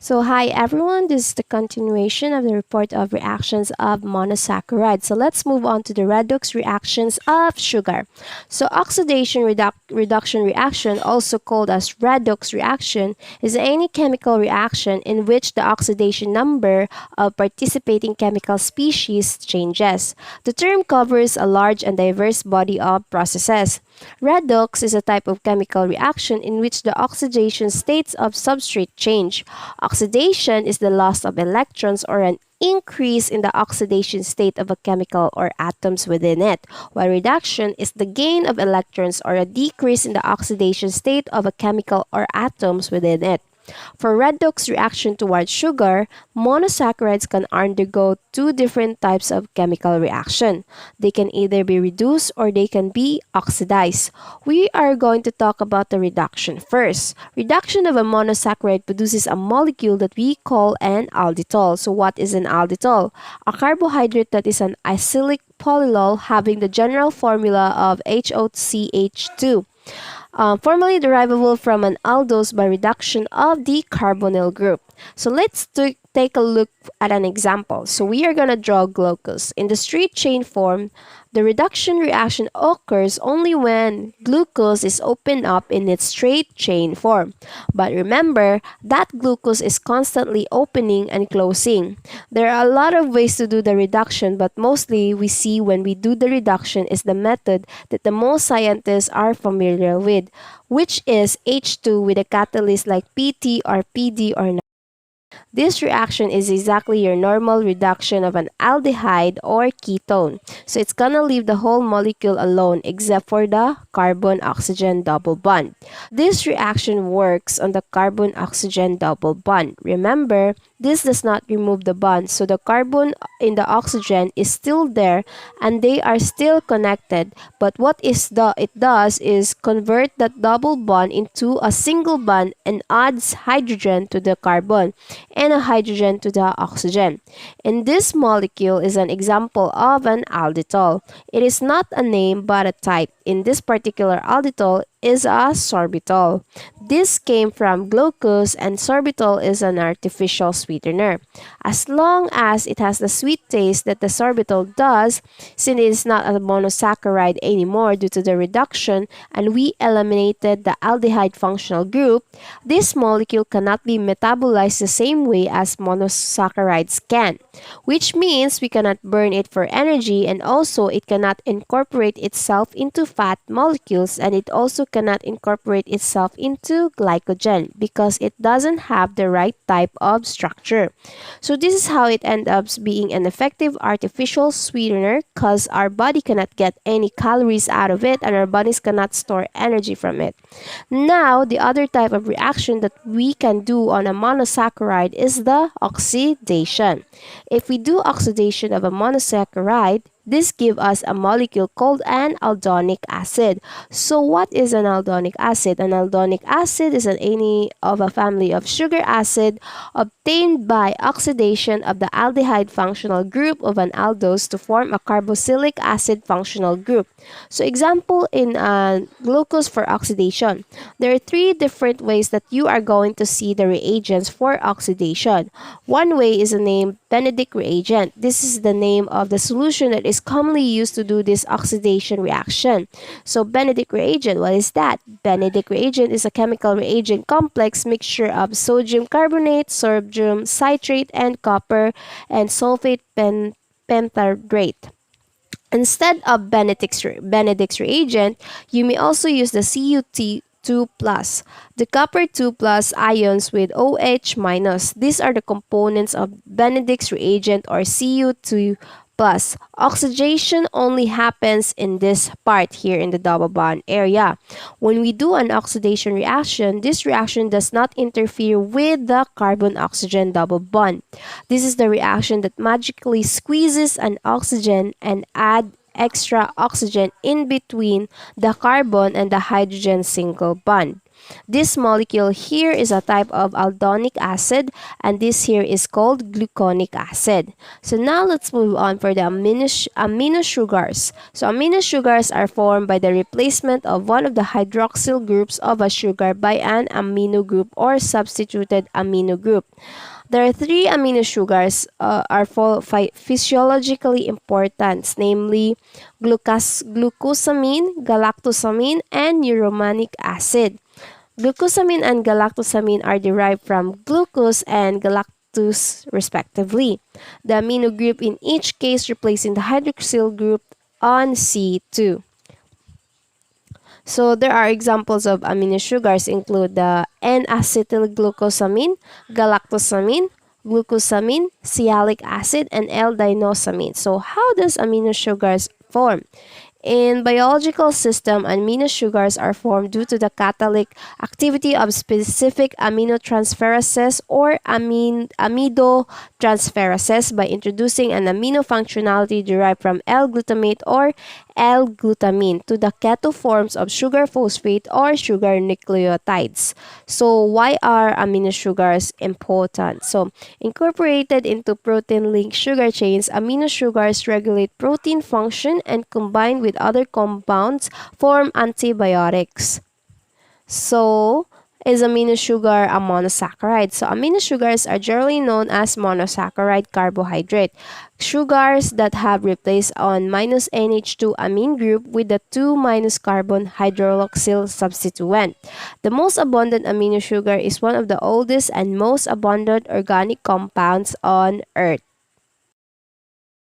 So hi everyone, this is the continuation of the report of reactions of monosaccharides. So let's move on to the redox reactions of sugar. So oxidation reduction reaction, also called as redox reaction, is any chemical reaction in which the oxidation number of participating chemical species changes. The term covers a large and diverse body of processes. Redox is a type of chemical reaction in which the oxidation states of substrate change. Oxidation is the loss of electrons or an increase in the oxidation state of a chemical or atoms within it, while reduction is the gain of electrons or a decrease in the oxidation state of a chemical or atoms within it. For redox reaction towards sugar, monosaccharides can undergo two different types of chemical reaction. They can either be reduced or they can be oxidized. We are going to talk about the reduction first. Reduction of a monosaccharide produces a molecule that we call an alditol. So what is an alditol? A carbohydrate that is an acylic polylol having the general formula of HOCH2. Formally derivable from an aldose by reduction of the carbonyl group. So let's take a look at an example. So we are going to draw glucose. In the straight chain form, the reduction reaction occurs only when glucose is opened up in its straight chain form. But remember that glucose is constantly opening and closing. There are a lot of ways to do the reduction, but mostly we see when we do the reduction is the method that the most scientists are familiar with, which is H2 with a catalyst like PT or PD or this reaction is exactly your normal reduction of an aldehyde or ketone. So it's gonna leave the whole molecule alone except for the carbon-oxygen double bond. This reaction works on the carbon-oxygen double bond. Remember, this does not remove the bond, so the carbon in the oxygen is still there and they are still connected. But what it does is convert that double bond into a single bond and adds hydrogen to the carbon and a hydrogen to the oxygen. And this molecule is an example of an alditol. It is not a name but a type. In this particular alditol is a sorbitol. This came from glucose and sorbitol is an artificial sweetener. As long as it has the sweet taste that the sorbitol does, since it is not a monosaccharide anymore due to the reduction and we eliminated the aldehyde functional group, this molecule cannot be metabolized the same way as monosaccharides can, which means we cannot burn it for energy and also it cannot incorporate itself into fat molecules and it also cannot incorporate itself into glycogen because it doesn't have the right type of structure. So this is how it ends up being an effective artificial sweetener because our body cannot get any calories out of it and our bodies cannot store energy from it. Now, the other type of reaction that we can do on a monosaccharide is the oxidation. If we do oxidation of a monosaccharide, this gives us a molecule called an aldonic acid. So what is an aldonic acid? An aldonic acid is any of a family of sugar acid obtained by oxidation of the aldehyde functional group of an aldose to form a carboxylic acid functional group. So example in glucose for oxidation. There are three different ways that you are going to see the reagents for oxidation. One way is the name Benedict reagent. This is the name of the solution that is commonly used to do this oxidation reaction. So Benedict reagent, what is that? Benedict reagent is a chemical reagent complex mixture of sodium carbonate, sodium citrate, and copper and sulfate pentadrate. Instead of Benedict's reagent, you may also use the Cu2 plus. The copper 2 plus ions with OH minus. These are the components of Benedict's reagent or Cu2 plus. Oxidation only happens in this part here in the double bond area. When we do an oxidation reaction, this reaction does not interfere with the carbon-oxygen double bond. This is the reaction that magically squeezes an oxygen and add extra oxygen in between the carbon and the hydrogen single bond. This molecule here is a type of aldonic acid, and this here is called gluconic acid. So now let's move on for the amino sugars. So amino sugars are formed by the replacement of one of the hydroxyl groups of a sugar by an amino group or substituted amino group. There are three amino sugars are physiologically important, namely glucosamine, galactosamine, and uromanic acid. Glucosamine and galactosamine are derived from glucose and galactose respectively. The amino group in each case replacing the hydroxyl group on C2. So there are examples of amino sugars include the N-acetylglucosamine, galactosamine, glucosamine, sialic acid, and L-dinosamine. So how does amino sugars form? In biological system, amino sugars are formed due to the catalytic activity of specific aminotransferases or amidotransferases by introducing an amino functionality derived from L-glutamate or L-glutamine to the keto forms of sugar phosphate or sugar nucleotides. So why are amino sugars important? So incorporated into protein-linked sugar chains, amino sugars regulate protein function and combined with other compounds form antibiotics. So, is amino sugar a monosaccharide? So, amino sugars are generally known as monosaccharide carbohydrate. Sugars that have replaced on minus NH2 amine group with the 2 minus carbon hydroxyl substituent. The most abundant amino sugar is one of the oldest and most abundant organic compounds on Earth.